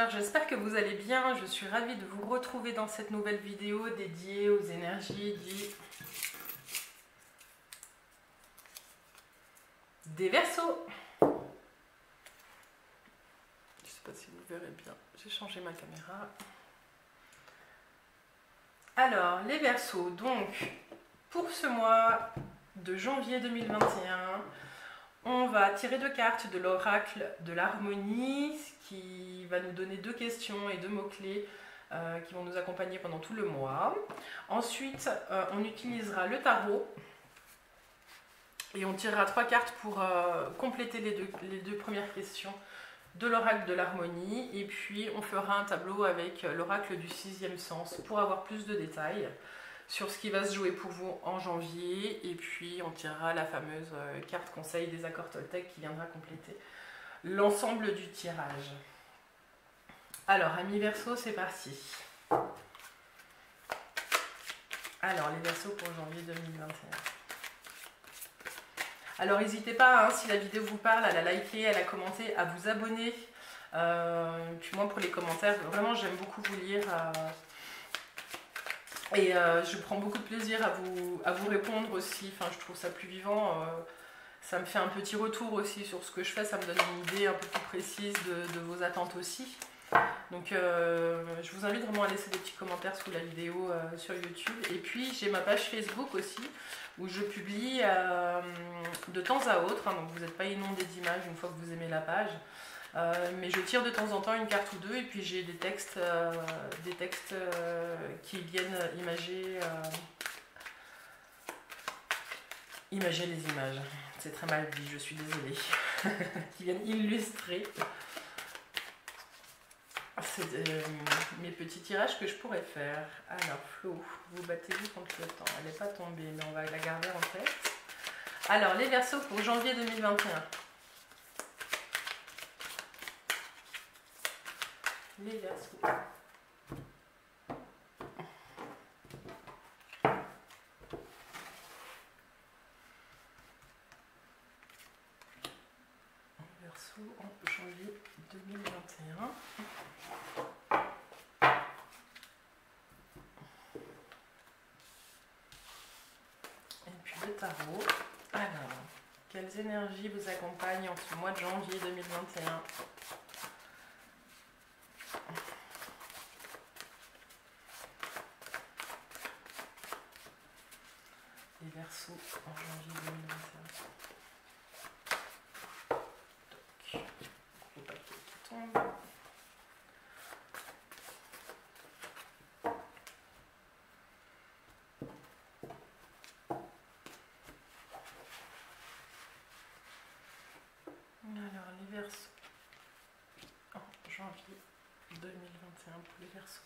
chers, j'espère que vous allez bien. Je suis ravie de vous retrouver dans cette nouvelle vidéo dédiée aux énergies des Verseaux. Je ne sais pas si vous verrez bien, j'ai changé ma caméra. Alors, les Verseaux, donc, pour ce mois de janvier 2021, on va tirer 2 cartes de l'oracle de l'harmonie, qui va nous donner 2 questions et 2 mots-clés qui vont nous accompagner pendant tout le mois. Ensuite, on utilisera le tarot et on tirera 3 cartes pour compléter les deux premières questions de l'oracle de l'harmonie. Et puis, on fera un tableau avec l'oracle du 6e sens pour avoir plus de détails sur ce qui va se jouer pour vous en janvier, et puis on tirera la fameuse carte conseil des accords Toltec qui viendra compléter l'ensemble du tirage. Alors, amis Verseaux, c'est parti. Alors, les Verseaux pour janvier 2021. Alors, n'hésitez pas, hein, si la vidéo vous parle, à la liker, à la commenter, à vous abonner. Puis moi, pour les commentaires, vraiment, j'aime beaucoup vous lire. Et je prends beaucoup de plaisir à vous répondre aussi. Enfin, je trouve ça plus vivant. Ça me fait un petit retour aussi sur ce que je fais. Ça me donne une idée un peu plus précise de vos attentes aussi. Donc, je vous invite vraiment à laisser des petits commentaires sous la vidéo sur YouTube. Et puis, j'ai ma page Facebook aussi, où je publie de temps à autre. Hein, donc, vous n'êtes pas inondé d'images une fois que vous aimez la page. Mais je tire de temps en temps une carte ou deux, et puis j'ai des textes qui viennent imager les images. C'est très mal dit, je suis désolée. Qui viennent illustrer mes petits tirages que je pourrais faire. Alors, Flo, vous battez-vous contre le temps. Elle n'est pas tombée, mais on va la garder en tête. Alors, les Verseaux pour janvier 2021. Les Verseaux. Verseaux en janvier 2021. Et puis le tarot. Alors, quelles énergies vous accompagnent en ce mois de janvier 2021? Les Verseaux en janvier 2021. Donc, gros papier qui tombe. Alors, les Verseaux en janvier 2021 pour les Verseaux.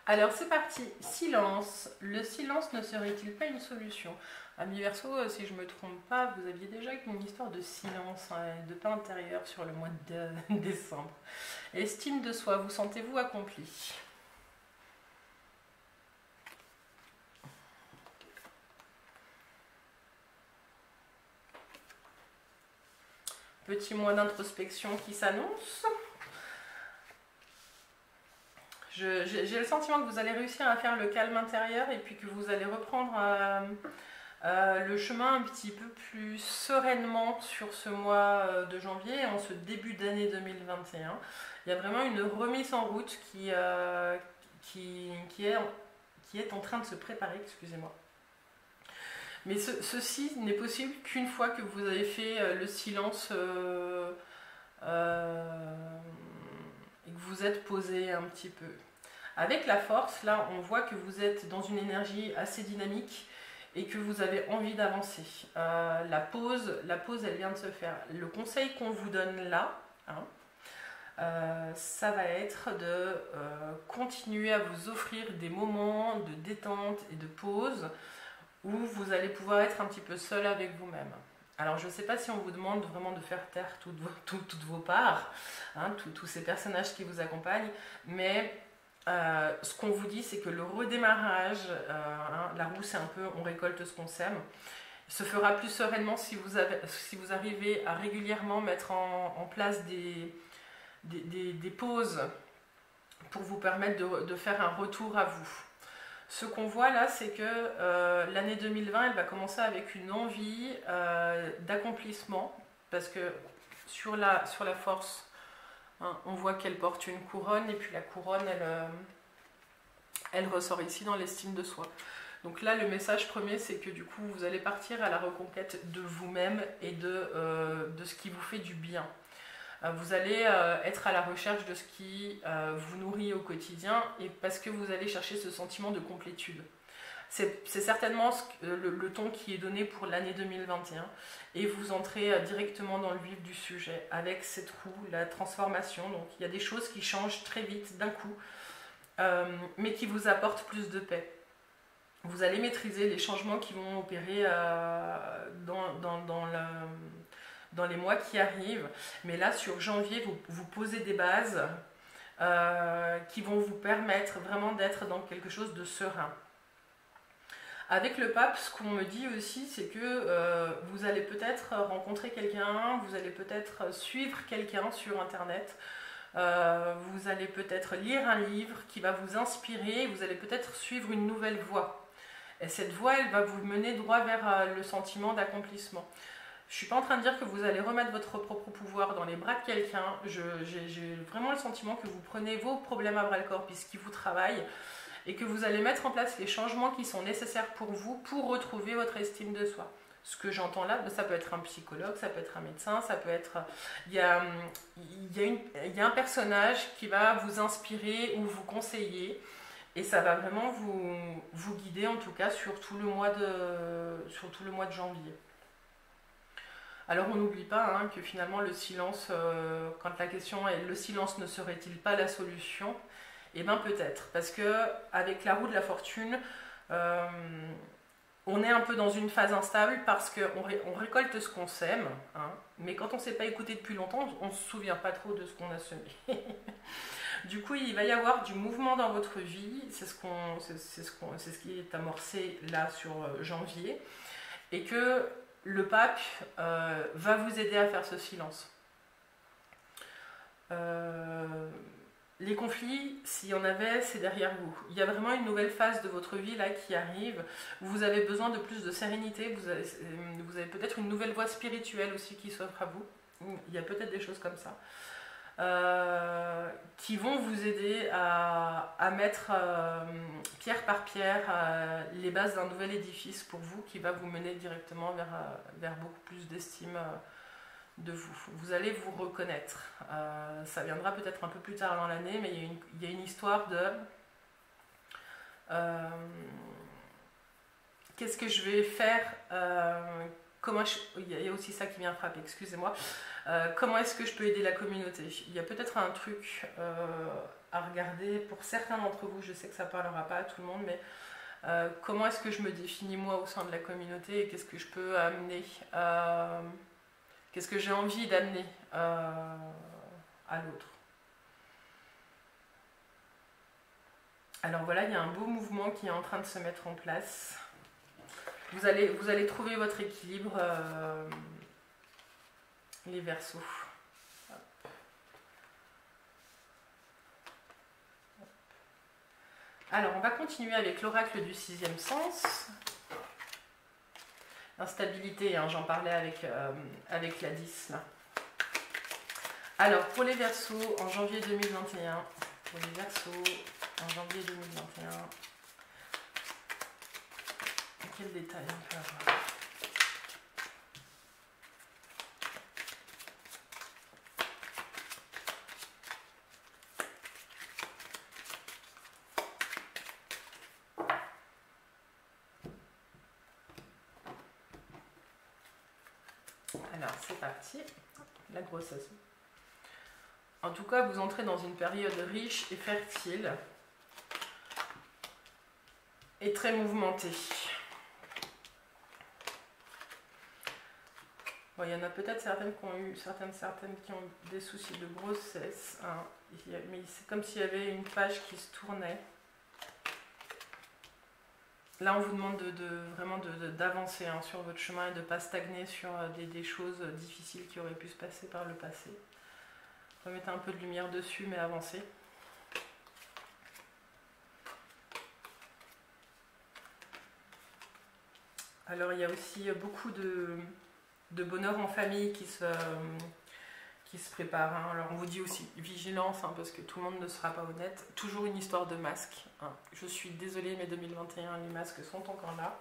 Alors c'est parti, silence. Le silence ne serait-il pas une solution? Amis Verseaux, si je ne me trompe pas, vous aviez déjà une histoire de silence, hein, de paix intérieure sur le mois de décembre. Estime de soi, vous sentez-vous accompli? Petit mois d'introspection qui s'annonce. J'ai le sentiment que vous allez réussir à faire le calme intérieur, et puis que vous allez reprendre le chemin un petit peu plus sereinement sur ce mois de janvier, en ce début d'année 2021. Il y a vraiment une remise en route qui est en train de se préparer, excusez-moi. Mais ceci n'est possible qu'une fois que vous avez fait le silence et que vous êtes posé un petit peu. Avec la force, là, on voit que vous êtes dans une énergie assez dynamique et que vous avez envie d'avancer. La pause, elle vient de se faire. Le conseil qu'on vous donne là, hein, ça va être de continuer à vous offrir des moments de détente et de pause où vous allez pouvoir être un petit peu seul avec vous-même. Alors je ne sais pas si on vous demande vraiment de faire taire toutes vos parts, hein, tous ces personnages qui vous accompagnent, mais Ce qu'on vous dit, c'est que le redémarrage, la roue, c'est un peu on récolte ce qu'on sème, se fera plus sereinement si vous arrivez à régulièrement mettre en place des pauses pour vous permettre de faire un retour à vous. Ce qu'on voit là, c'est que l'année 2020, elle va commencer avec une envie d'accomplissement, parce que sur la force, hein, on voit qu'elle porte une couronne, et puis la couronne, elle ressort ici dans l'estime de soi. Donc là, le message premier, c'est que du coup, vous allez partir à la reconquête de vous-même et de ce qui vous fait du bien. Vous allez être à la recherche de ce qui vous nourrit au quotidien, et parce que vous allez chercher ce sentiment de complétude. C'est certainement le ton qui est donné pour l'année 2021, et vous entrez directement dans le vif du sujet avec cette roue, la transformation. Donc il y a des choses qui changent très vite d'un coup, mais qui vous apportent plus de paix. Vous allez maîtriser les changements qui vont opérer dans les mois qui arrivent, mais là sur janvier, vous posez des bases qui vont vous permettre vraiment d'être dans quelque chose de serein. Avec le pape, ce qu'on me dit aussi, c'est que vous allez peut-être rencontrer quelqu'un, vous allez peut-être suivre quelqu'un sur internet, vous allez peut-être lire un livre qui va vous inspirer, vous allez peut-être suivre une nouvelle voie. Et cette voie, elle va vous mener droit vers le sentiment d'accomplissement. Je ne suis pas en train de dire que vous allez remettre votre propre pouvoir dans les bras de quelqu'un. J'ai vraiment le sentiment que vous prenez vos problèmes à bras-le-corps puisqu'ils vous travaillent, et que vous allez mettre en place les changements qui sont nécessaires pour vous pour retrouver votre estime de soi. Ce que j'entends là, ça peut être un psychologue, ça peut être un médecin, ça peut être... Il y a un personnage qui va vous inspirer ou vous conseiller, et ça va vraiment vous guider, en tout cas, sur tout le mois de janvier. Alors on n'oublie pas que finalement le silence, quand la question est le silence ne serait-il pas la solution? Eh bien peut-être, parce que avec la roue de la fortune, on est un peu dans une phase instable parce qu'on récolte ce qu'on sème, mais quand on ne s'est pas écouté depuis longtemps, on ne se souvient pas trop de ce qu'on a semé. Du coup, il va y avoir du mouvement dans votre vie, c'est ce qui est amorcé là sur janvier, et que le pape va vous aider à faire ce silence. Les conflits, s'il y en avait, c'est derrière vous. Il y a vraiment une nouvelle phase de votre vie là qui arrive. Vous avez besoin de plus de sérénité. Vous avez peut-être une nouvelle voie spirituelle aussi qui s'offre à vous. Il y a peut-être des choses comme ça qui vont vous aider à mettre pierre par pierre les bases d'un nouvel édifice pour vous, qui va vous mener directement vers beaucoup plus d'estime de vous. Vous allez vous reconnaître. Ça viendra peut-être un peu plus tard dans l'année, mais il y a une histoire de qu'est-ce que je vais faire, il y a aussi ça qui vient frapper, excusez-moi. Comment est-ce que je peux aider la communauté? Il y a peut-être un truc à regarder pour certains d'entre vous, je sais que ça ne parlera pas à tout le monde, mais comment est-ce que je me définis moi au sein de la communauté, et qu'est-ce que je peux amener, qu'est-ce que j'ai envie d'amener à l'autre. Alors voilà, il y a un beau mouvement qui est en train de se mettre en place. Vous allez trouver votre équilibre, les Verseaux. Alors, on va continuer avec l'oracle du sixième sens. Instabilité, j'en parlais avec la 10 là. Alors, pour les Verseaux, en janvier 2021, pour les Verseaux, en janvier 2021, quel détail on peut avoir? Alors, c'est parti. La grossesse. En tout cas, vous entrez dans une période riche et fertile et très mouvementée. Bon, il y en a peut-être certaines qui ont eu certaines qui ont des soucis de grossesse, hein. Mais c'est comme s'il y avait une page qui se tournait. Là, on vous demande vraiment d'avancer hein, sur votre chemin et de ne pas stagner sur des choses difficiles qui auraient pu se passer par le passé. Remettez un peu de lumière dessus, mais avancez. Alors, il y a aussi beaucoup de bonheur en famille qui se prépare. Hein. Alors, on vous dit aussi vigilance, hein, parce que tout le monde ne sera pas honnête. Toujours une histoire de masque. Hein. Je suis désolée, mais 2021, les masques sont encore là.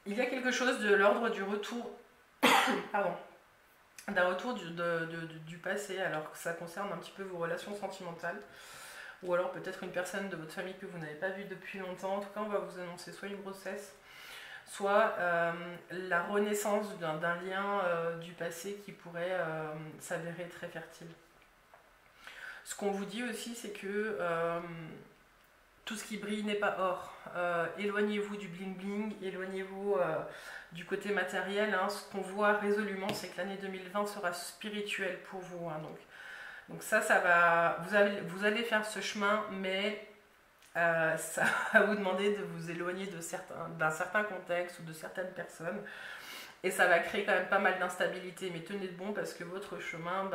Il y a quelque chose de l'ordre du retour, pardon, d'un retour du passé, alors que ça concerne un petit peu vos relations sentimentales. Ou alors peut-être une personne de votre famille que vous n'avez pas vue depuis longtemps. En tout cas, on va vous annoncer soit une grossesse, soit la renaissance d'un lien du passé qui pourrait s'avérer très fertile. Ce qu'on vous dit aussi, c'est que tout ce qui brille n'est pas or. Éloignez-vous du bling-bling, éloignez-vous du côté matériel. Hein. Ce qu'on voit résolument, c'est que l'année 2020 sera spirituelle pour vous. Hein. Donc ça va, vous allez faire ce chemin, mais ça va vous demander de vous éloigner d'un certain contexte ou de certaines personnes. Et ça va créer quand même pas mal d'instabilité. Mais tenez bon parce que votre chemin,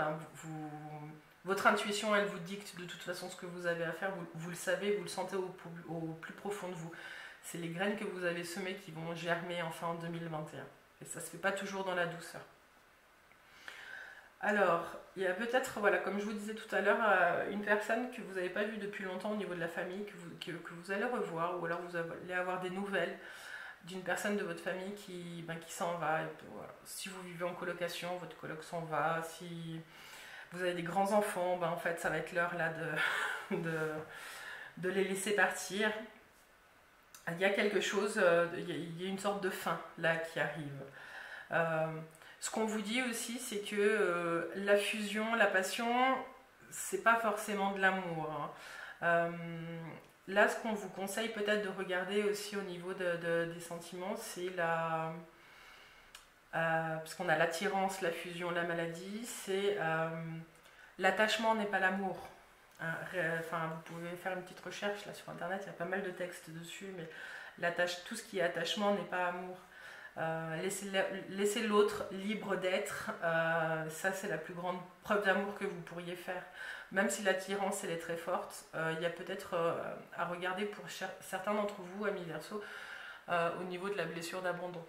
votre intuition, elle vous dicte de toute façon ce que vous avez à faire. Vous le savez, vous le sentez au plus profond de vous. C'est les graines que vous avez semées qui vont germer enfin en 2021. Et ça ne se fait pas toujours dans la douceur. Alors, il y a peut-être, voilà, comme je vous disais tout à l'heure, une personne que vous n'avez pas vue depuis longtemps au niveau de la famille, que vous allez revoir, ou alors vous allez avoir des nouvelles d'une personne de votre famille qui s'en va. Et voilà. Si vous vivez en colocation, votre coloc s'en va. Si vous avez des grands-enfants, en fait, ça va être l'heure là de les laisser partir. Il y a quelque chose, il y a une sorte de fin là qui arrive. Ce qu'on vous dit aussi, c'est que la fusion, la passion, c'est pas forcément de l'amour. Hein. Là, ce qu'on vous conseille peut-être de regarder aussi au niveau des sentiments, c'est parce qu'on a l'attirance, la fusion, la maladie, c'est l'attachement n'est pas l'amour. Hein. Enfin, vous pouvez faire une petite recherche là sur internet, il y a pas mal de textes dessus, mais tout ce qui est attachement n'est pas amour. Laissez l'autre libre d'être, ça c'est la plus grande preuve d'amour que vous pourriez faire. Même si l'attirance elle est très forte, il y a peut-être à regarder pour certains d'entre vous, amis Verseau, au niveau de la blessure d'abandon.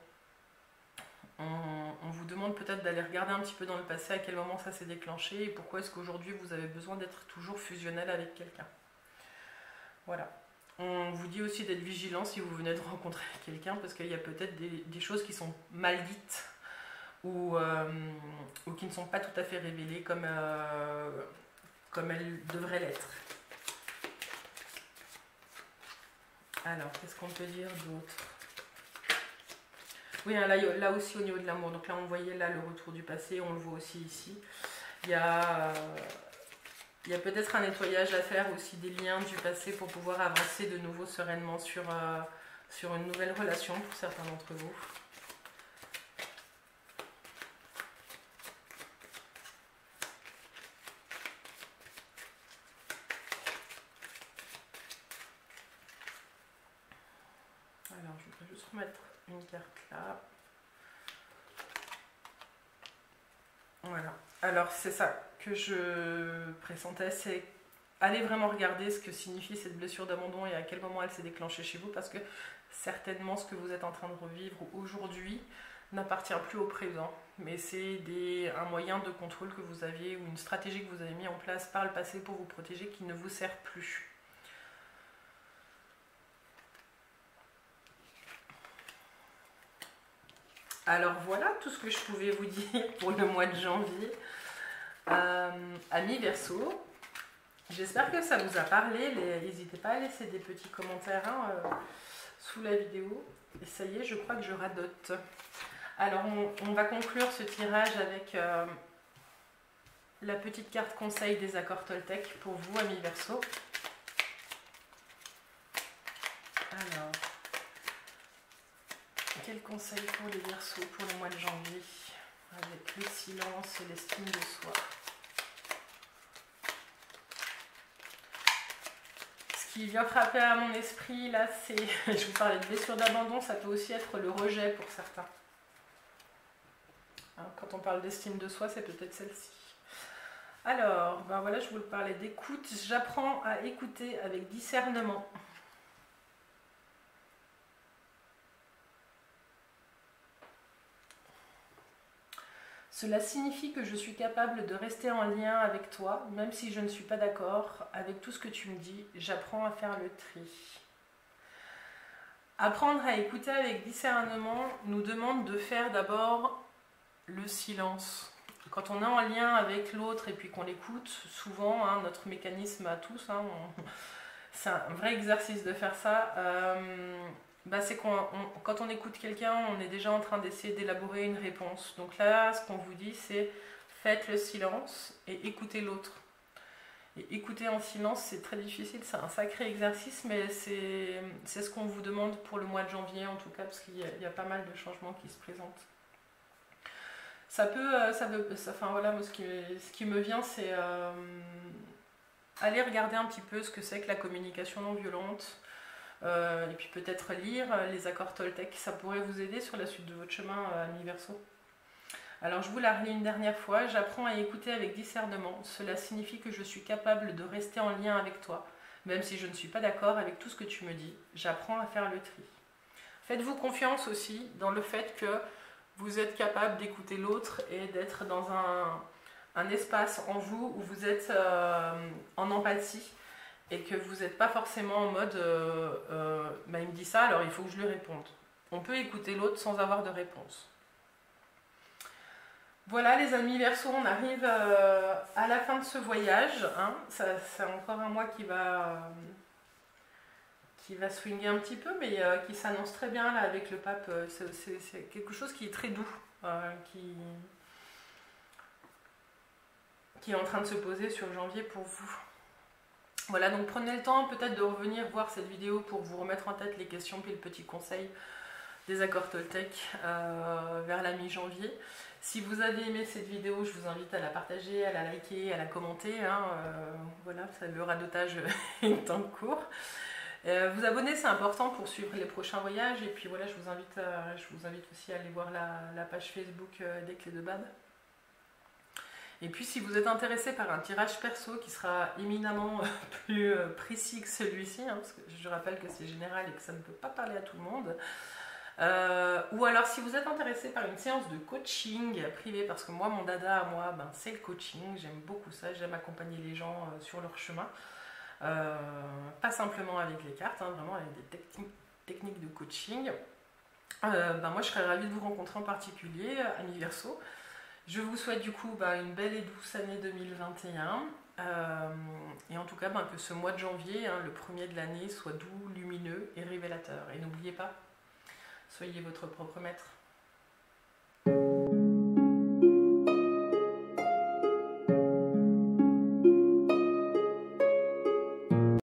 On vous demande peut-être d'aller regarder un petit peu dans le passé à quel moment ça s'est déclenché et pourquoi est-ce qu'aujourd'hui vous avez besoin d'être toujours fusionnel avec quelqu'un. Voilà. On vous dit aussi d'être vigilant si vous venez de rencontrer quelqu'un parce qu'il y a peut-être des choses qui sont mal dites ou qui ne sont pas tout à fait révélées comme elles devraient l'être. Alors, qu'est-ce qu'on peut dire d'autre? Oui, là aussi au niveau de l'amour, donc là on voyait là le retour du passé, on le voit aussi ici. Il y a peut-être un nettoyage à faire aussi des liens du passé pour pouvoir avancer de nouveau sereinement sur une nouvelle relation pour certains d'entre vous. Alors, je voudrais juste remettre une carte là. Voilà. Alors, c'est ça que je pressentais, c'est aller vraiment regarder ce que signifie cette blessure d'abandon et à quel moment elle s'est déclenchée chez vous, parce que certainement ce que vous êtes en train de revivre aujourd'hui n'appartient plus au présent, mais c'est un moyen de contrôle que vous aviez ou une stratégie que vous avez mis en place par le passé pour vous protéger qui ne vous sert plus. Alors voilà tout ce que je pouvais vous dire pour le mois de janvier. Amis Verseau, j'espère que ça vous a parlé. N'hésitez pas à laisser des petits commentaires sous la vidéo. Et ça y est, je crois que je radote. Alors on va conclure ce tirage avec la petite carte conseil des accords Toltec pour vous, amis Verseau. Alors, quel conseil pour les Verseaux pour le mois de janvier avec le silence et l'estime de soi? Ce qui vient frapper à mon esprit là, c'est, je vous parlais de blessure d'abandon, ça peut aussi être le rejet pour certains. Hein, quand on parle d'estime de soi, c'est peut-être celle-ci. Alors, ben voilà, je vous parlais d'écoute. J'apprends à écouter avec discernement. Cela signifie que je suis capable de rester en lien avec toi, même si je ne suis pas d'accord avec tout ce que tu me dis. J'apprends à faire le tri. Apprendre à écouter avec discernement nous demande de faire d'abord le silence. Quand on est en lien avec l'autre et puis qu'on l'écoute, souvent, hein, notre mécanisme à tous, hein, c'est un vrai exercice de faire ça, c'est quand on écoute quelqu'un, on est déjà en train d'essayer d'élaborer une réponse. Donc là, ce qu'on vous dit, c'est faites le silence et écoutez l'autre. Et écouter en silence, c'est très difficile, c'est un sacré exercice, mais c'est ce qu'on vous demande pour le mois de janvier en tout cas, parce qu'il y a pas mal de changements qui se présentent. Voilà, moi, ce qui me vient, c'est aller regarder un petit peu ce que c'est que la communication non violente, et puis peut-être lire les accords Toltec, ça pourrait vous aider sur la suite de votre chemin, amis Verseaux. Alors je vous la relis une dernière fois. J'apprends à écouter avec discernement. Cela signifie que je suis capable de rester en lien avec toi, même si je ne suis pas d'accord avec tout ce que tu me dis. J'apprends à faire le tri. Faites-vous confiance aussi dans le fait que vous êtes capable d'écouter l'autre et d'être dans un espace en vous où vous êtes en empathie et que vous n'êtes pas forcément en mode il me dit ça, alors il faut que je lui réponde. On peut écouter l'autre sans avoir de réponse. Voilà les amis Verseaux, on arrive à la fin de ce voyage. Hein. C'est encore un mois qui va swinguer un petit peu, mais qui s'annonce très bien là avec le pape. C'est quelque chose qui est très doux, qui est en train de se poser sur janvier pour vous. Voilà, donc prenez le temps peut-être de revenir voir cette vidéo pour vous remettre en tête les questions puis le petit conseil des accords Toltec vers la mi-janvier. Si vous avez aimé cette vidéo, je vous invite à la partager, à la liker, à la commenter. Hein, voilà, le radotage est en cours. Vous abonner, c'est important pour suivre les prochains voyages. Et puis voilà, je vous invite aussi à aller voir la page Facebook des Clés de Bad. Et puis si vous êtes intéressé par un tirage perso qui sera éminemment plus précis que celui-ci, hein, parce que je rappelle que c'est général et que ça ne peut pas parler à tout le monde, ou alors si vous êtes intéressé par une séance de coaching privé, parce que moi mon dada à moi c'est le coaching, j'aime beaucoup ça, j'aime accompagner les gens sur leur chemin, pas simplement avec les cartes, hein, vraiment avec des techniques de coaching. Moi je serais ravie de vous rencontrer en particulier, amis Verseaux. Je vous souhaite du coup une belle et douce année 2021 et en tout cas que ce mois de janvier, hein, le premier de l'année, soit doux, lumineux et révélateur. Et n'oubliez pas, soyez votre propre maître.